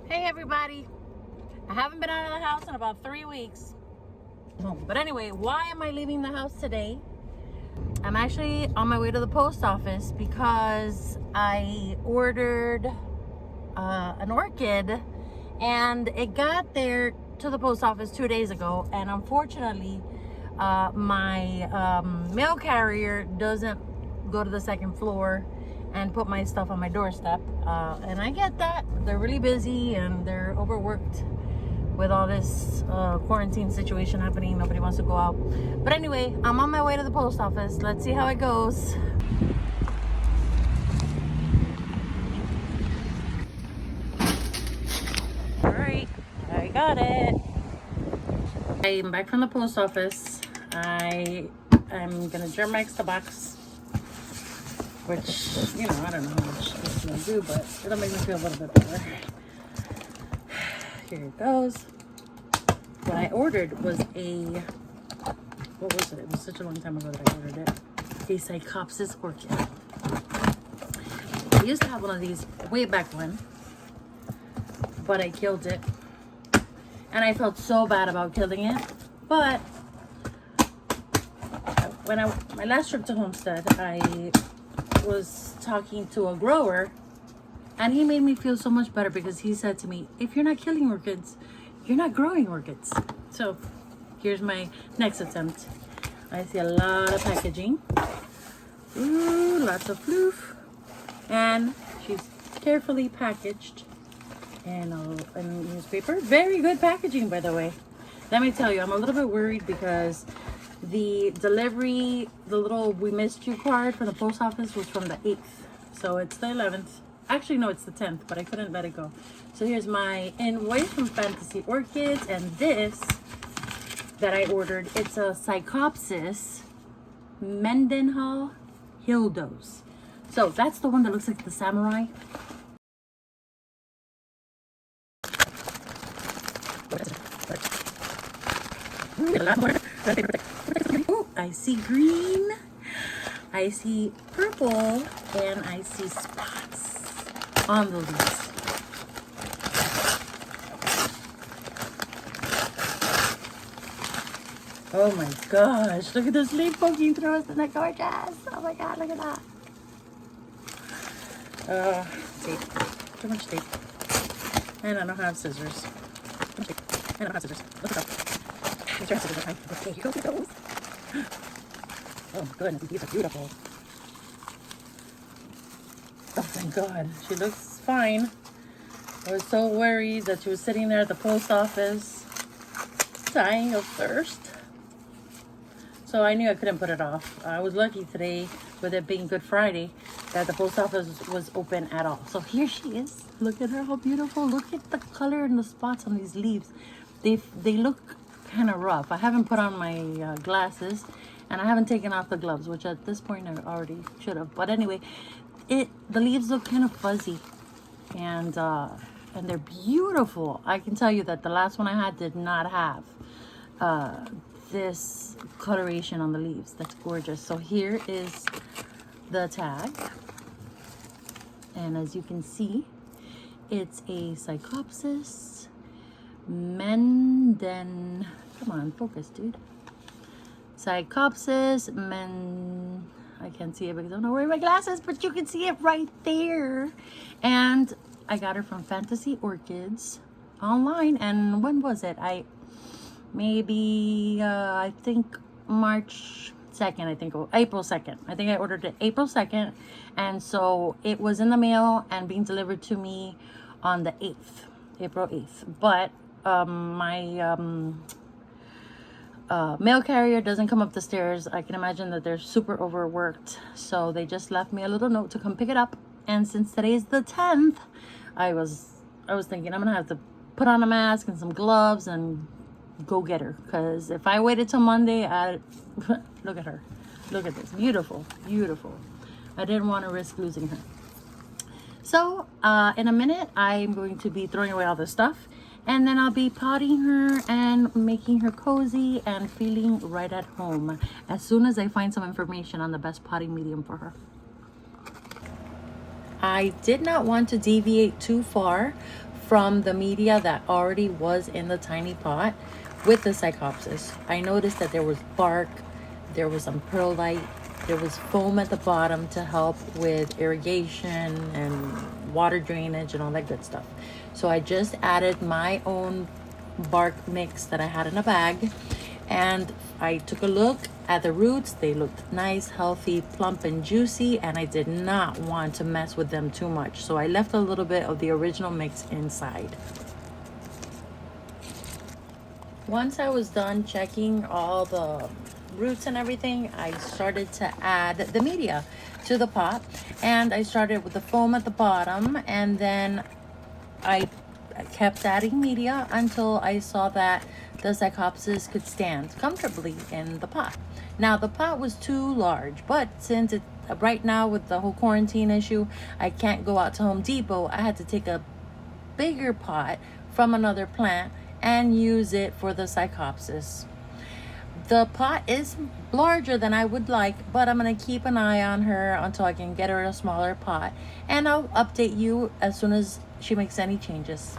Hey everybody, I haven't been out of the house in about 3 weeks. But anyway, why am I leaving the house today? I'm actually on my way to the post office because I ordered an orchid and it got there to the post office 2 days ago, and unfortunately my mail carrier doesn't go to the second floor and put my stuff on my doorstep, and I get that they're really busy and they're overworked with all this quarantine situation happening. Nobody wants to go out, but anyway, I'm on my way to the post office. Let's see how it goes. All right, I got it. I'm back from the post office. I'm gonna Germex the box, which, you know, I don't know how much it's gonna do, but it'll make me feel a little bit better. Here it goes. What I ordered was what was it? It was such a long time ago that I ordered it. A Psychopsis orchid. I used to have one of these way back when, but I killed it. And I felt so bad about killing it. But when my last trip to Homestead, I was talking to a grower, and he made me feel so much better because he said to me, if you're not killing orchids, you're not growing orchids. So here's my next attempt. I see a lot of packaging. Ooh, lots of floof. And she's carefully packaged in a newspaper. Very good packaging, by the way. Let me tell you, I'm a little bit worried because the delivery, the little "we missed you" card from the post office was from the 8th. So it's the 11th. Actually, no, it's the 10th, but I couldn't let it go. So here's my invoice from Fantasy Orchids, and this that I ordered, it's a Psychopsis Mendenhall Hildos. So that's the one that looks like the samurai. Ooh, I see green, I see purple, and I see spots on the leaves. Oh my gosh, look at this leaf poking through. Isn't that gorgeous? Oh my god, look at that. Tape. Too much tape. And I don't have scissors. And I don't have scissors. Look at that. Okay, here goes those. Oh goodness, these are beautiful. Oh thank God, she looks fine. I was so worried that she was sitting there at the post office, dying of thirst. So I knew I couldn't put it off. I was lucky today, with it being Good Friday, that the post office was open at all. So here she is. Look at her, how beautiful. Look at the color and the spots on these leaves. They look kind of rough. I haven't put on my glasses, and I haven't taken off the gloves, which at this point I already should have. But anyway, the leaves look kind of fuzzy, and they're beautiful. I can tell you that the last one I had did not have this coloration on the leaves. That's gorgeous. So here is the tag, and as you can see, it's a Psychopsis come on, focus, dude. Psychopsis I can't see it because I'm not wearing my glasses, but you can see it right there. And I got her from Fantasy Orchids online. And when was it? I think March 2nd, April 2nd. I think I ordered it April 2nd. And so it was in the mail and being delivered to me on the 8th, April 8th. But my mail carrier doesn't come up the stairs. I can imagine that they're super overworked. So they just left me a little note to come pick it up. And since today is the 10th, I was thinking I'm gonna have to put on a mask and some gloves and go get her, because if I waited till Monday, look at her, look at this, beautiful, beautiful. I didn't want to risk losing her. So in a minute I'm going to be throwing away all this stuff, and then I'll be potting her and making her cozy and feeling right at home as soon as I find some information on the best potting medium for her. I did not want to deviate too far from the media that already was in the tiny pot with the Psychopsis. I noticed that there was bark, there was some perlite, there was foam at the bottom to help with irrigation and water drainage and all that good stuff. So I just added my own bark mix that I had in a bag, and I took a look at the roots. They looked nice, healthy, plump and juicy, and I did not want to mess with them too much, so I left a little bit of the original mix inside. Once I was done checking all the roots and everything, I started to add the media to the pot, and I started with the foam at the bottom, and then I kept adding media until I saw that the Psychopsis could stand comfortably in the pot. Now the pot was too large, but since it right now with the whole quarantine issue, I can't go out to Home Depot. I had to take a bigger pot from another plant and use it for the Psychopsis. The pot is larger than I would like, but I'm going to keep an eye on her until I can get her a smaller pot, and I'll update you as soon as she makes any changes.